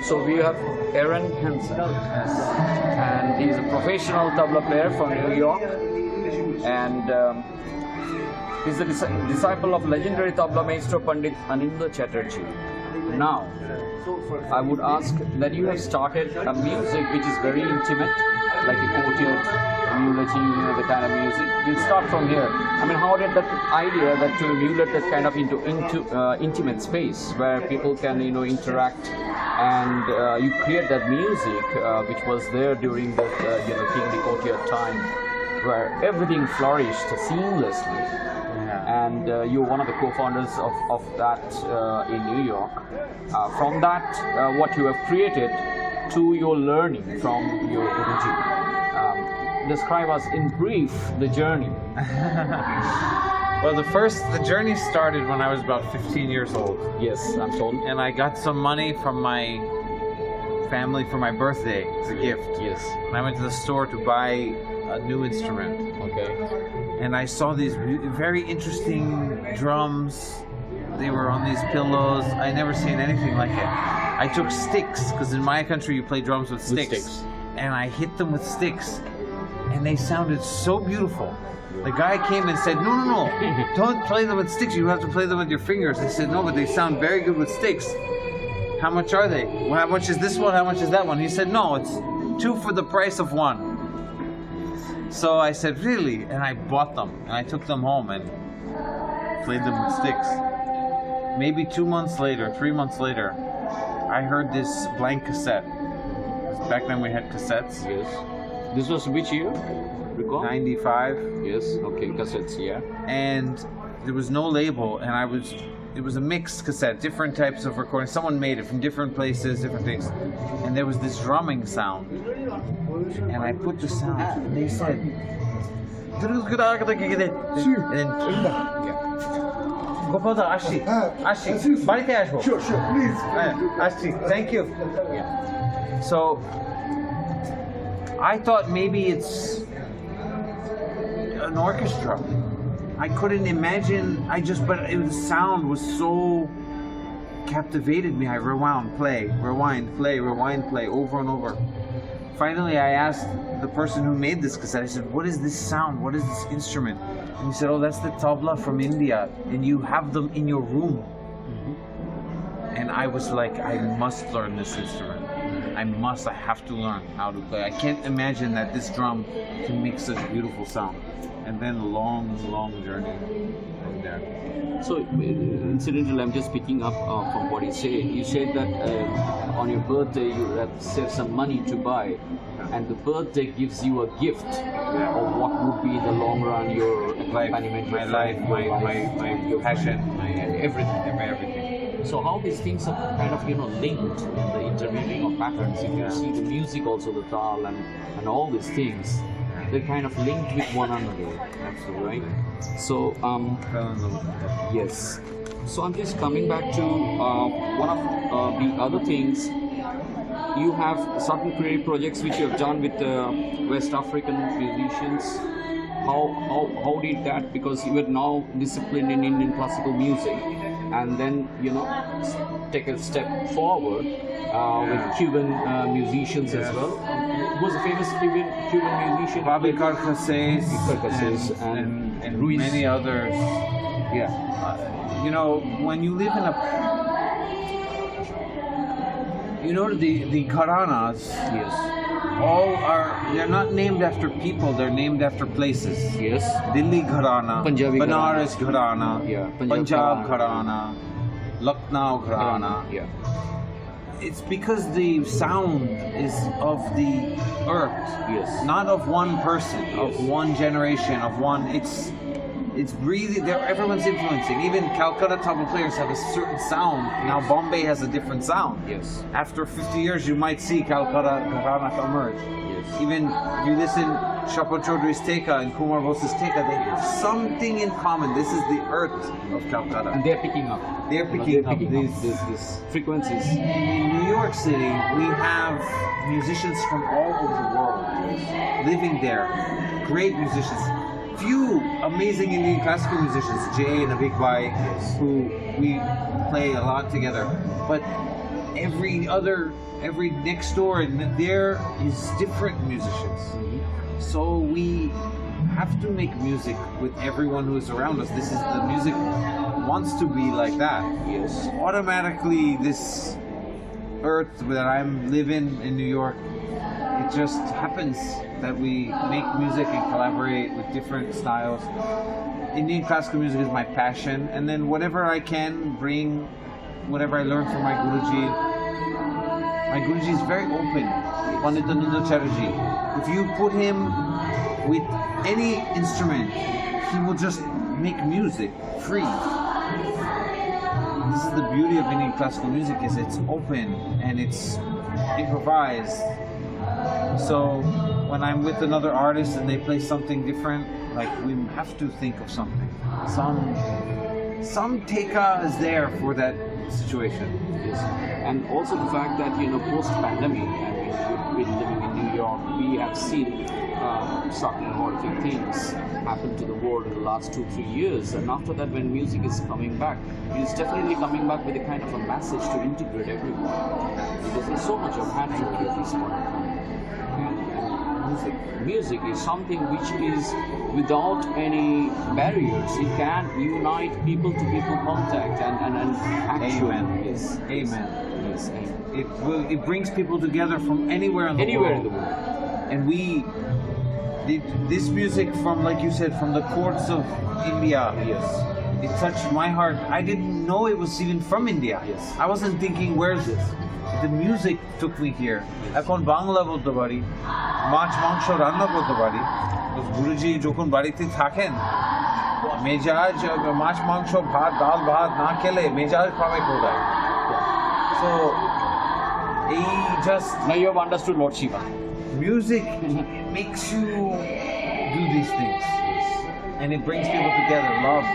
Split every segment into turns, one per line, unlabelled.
So we have Ehren Hanson, and he's a professional tabla player from New York, and he's a disciple of legendary Tabla Maestro Anindo Chatterjee. Now, I would ask that you have started a music which is very intimate, like a courtyard, emulating the kind of music. We'll start from here. I mean, how did that idea that to emulate that kind of into intimate space where people can, interact, and you create that music which was there during the, kingly courtyard time, where everything flourished seamlessly. And you're one of the co-founders of that in New York. From that, what you have created to your learning from your Guruji. Describe us in brief the journey.
Well, the journey started when I was about 15 years old.
Yes, I'm told.
And I got some money from my family for my birthday as a gift.
Yes.
And I went to the store to buy a new instrument.
Okay.
And I saw these very interesting drums. They were on these pillows. I never seen anything like it. I took sticks, because in my country you play drums with sticks. And I hit them with sticks. And they sounded so beautiful. The guy came and said, no, don't play them with sticks. You have to play them with your fingers. I said, no, but they sound very good with sticks. How much are they? Well, how much is this one? How much is that one? He said, no, it's 2 for the price of 1. So I said, really? And I bought them. And I took them home and played them with sticks. Maybe 2 months later, 3 months later, I heard this blank cassette. Back then we had cassettes.
Yes. This was which year? Recall?
95.
Yes. Okay, cassettes. Yeah.
And there was no label, and it was a mixed cassette, different types of recordings. Someone made it from different places, different things. And there was this drumming sound. And I put the sound, and they said, and then, Gopada, Ashi,
Sure, please.
Ashi, thank you. Yeah. So, I thought maybe it's an orchestra. I couldn't imagine, but the sound was so captivated me. I rewind, play, over and over. Finally, I asked the person who made this cassette, I said, what is this sound? What is this instrument? And he said, oh, that's the tabla from India, and you have them in your room. Mm-hmm. And I was like, I must learn this instrument. I have to learn how to play. I can't imagine that this drum can make such a beautiful sound. And then a long journey from there.
So, incidentally, I'm just picking up from what he said. You said that on your birthday you have saved some money to buy, and the birthday gives you a gift of what would be in the long run your accompaniment,
my life, my passion, everything.
So how these things are kind of linked in the interweaving of patterns. If you see the music, also the tal and all these things, they're kind of linked with one another. Absolutely right. So yes. So I'm just coming back to one of the other things. You have certain creative projects which you have done with West African musicians. How did that? Because you are now disciplined in Indian classical music, and then take a step forward with Cuban musicians as well. Who was a famous Cuban musician?
Bobby Carcases and
Ruiz.
Many others.
Yeah.
When you live in the Gharanas,
Yes.
they're not named after people, they're named after places.
Yes.
Delhi Gharana,
Punjabi
Banaras Gharana,
Yeah.
Punjab Gharana, Lucknow Gharana.
Yeah.
It's because the sound is of the earth,
Yes.
not of one person, of
Yes.
one generation, it's really there. Everyone's influencing. Even Calcutta tabla players have a certain sound. Now Bombay has a different sound.
Yes.
After 50 years, you might see Calcutta Gharana emerge.
Yes.
Even you listen Shapal Chaudhry's Teka and Kumar Bose's Teka, they have something in common. This is the earth of Calcutta.
And they're picking up.
They're picking up
these frequencies.
In New York City, we have musicians from all over the world living there. Great musicians. Few amazing Indian classical musicians, Jay and Abik Bhai, who we play a lot together. But every next door and there is different musicians. So we have to make music with everyone who is around us. This is the music wants to be like that.
Yes.
Automatically, this earth that I'm living in New York, it just happens that we make music and collaborate with different styles. Indian classical music is my passion, and then whatever I can bring, whatever I learned from my Guruji. My Guruji is very open, Maestro Anindo Chatterjee. If you put him with any instrument, he will just make music free. This is the beauty of Indian classical music, is it's open and it's improvised. So when I'm with another artist and they play something different, like we have to think of something. Some teka is there for that situation.
Yes. And also the fact that, post-pandemic, we've been living in New York, we have seen certain horrific things happen to the world in the last 2-3 years. And after that, when music is coming back, it is definitely coming back with a kind of a message to integrate everyone. Because there's so much of hatred at this point of time. And music is something which is without any barriers. It can unite people to people contact and action.
Amen.
Yes.
Amen.
Yes.
It brings people together from anywhere in the world. And this music from, like you said, from the courts of India.
Yes.
It touched my heart. I didn't know it was even from India.
Yes.
I wasn't thinking, where's this? The music took me here. এখন বাংলা বলতে পারি, মাছ মাংস রান্না করতে পারি। গুরুজি যখন বাড়িতে থাকেন, মেজাজ মাছ মাংস ভাত ডাল ভাত না খেলে মেজাজ পাবে কোথায়? So
now you have understood Lord Shiva.
Music makes you do these things, and it brings people together. Love.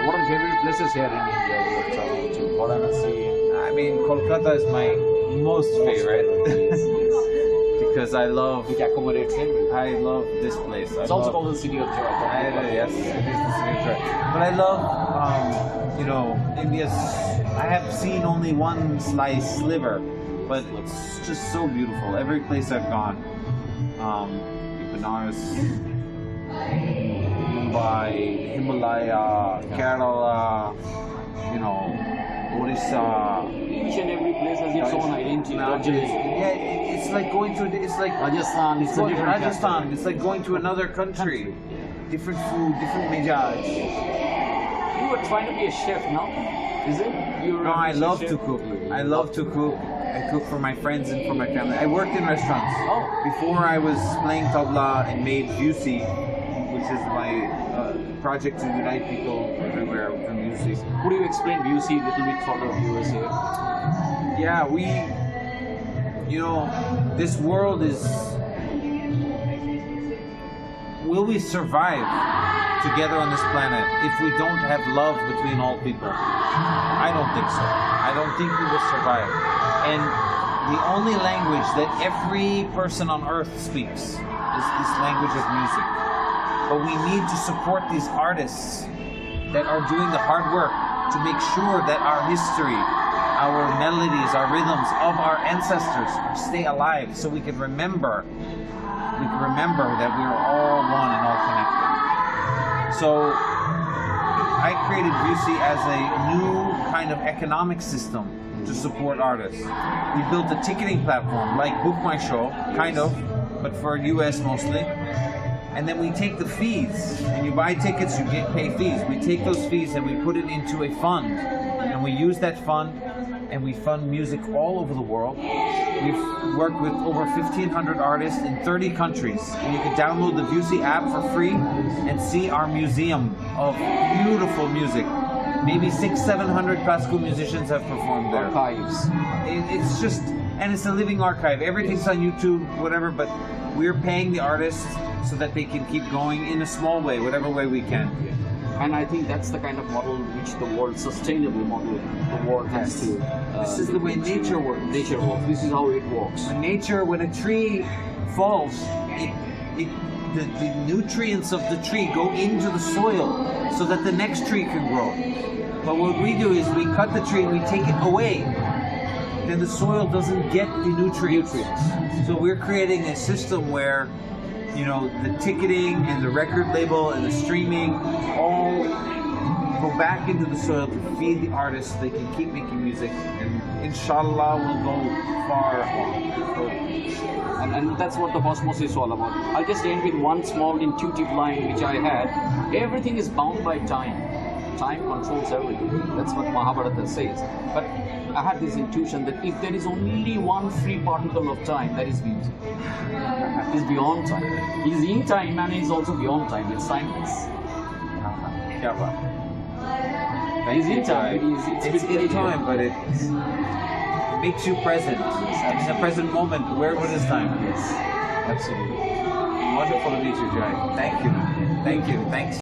What are the favorite places here in India you have traveled to? Varanasi.
I mean, Kolkata is my most favorite because I love.
It accommodates everyone.
I love this place.
It's also called the city of joy.
Yes, it is the city of joy. But I love, India's. I have seen only one sliver, but it's just so beautiful. Every place I've gone, Banaras, Mumbai, Himalaya, Kerala, Orissa.
Each and every place has its own identity.
Yeah, it's like going to. It's like
Rajasthan. It's a different
Rajasthan. It's like going to another country. Different food, different mejaj.
You were trying to be a chef, no? Is it?
No, I love to cook. I love to cook. I cook for my friends and for my family. I worked in restaurants.
Oh.
Before I was playing tabla and made Vusi, which is my project to unite people everywhere with music.
Could you explain Vusi a little bit for the viewers here?
Yeah, this world is. Will we survive together on this planet if we don't have love between all people? I don't think so. I don't think we will survive. And the only language that every person on earth speaks is this language of music. But we need to support these artists that are doing the hard work to make sure that our history, our melodies, our rhythms of our ancestors stay alive, so we can remember that we are all one and all connected. So I created Vusi as a new kind of economic system to support artists. We built a ticketing platform like Book My Show, kind of, but for US mostly. And then we take the fees, and you buy tickets, you pay fees. We take those fees and we put it into a fund, and we use that fund, and we fund music all over the world. We've worked with over 1,500 artists in 30 countries, and you can download the Vusi app for free and see our museum of beautiful music. Maybe 600-700 classical musicians have performed there.
Archives.
It's just, and it's a living archive. Everything's on YouTube, whatever, but we're paying the artists so that they can keep going in a small way, whatever way we can.
And I think that's the kind of model which the world, sustainable model, the world has to.
This is the way nature works.
Nature works. This is how it works.
When a tree falls, the nutrients of the tree go into the soil so that the next tree can grow. But what we do is we cut the tree and we take it away. Then the soil doesn't get the nutrients. So we're creating a system where, you know, the ticketing and the record label and the streaming all go back into the soil to feed the artists. They can keep making music, and inshallah we'll go far along.
And that's what the cosmos is all about. I'll just end with one small intuitive line which I had. Everything is bound by time. Time controls everything. That's what Mahabharata says. But I had this intuition that if there is only one free particle of time, that is music. He's beyond time. He's in time and he's also beyond time. It's timeless. He's in time.
It's in time, but it makes you present. In the present moment, what is time?
Yes, absolutely.
Wonderful to meet you, Jai. Thank you. Thank you. Thanks.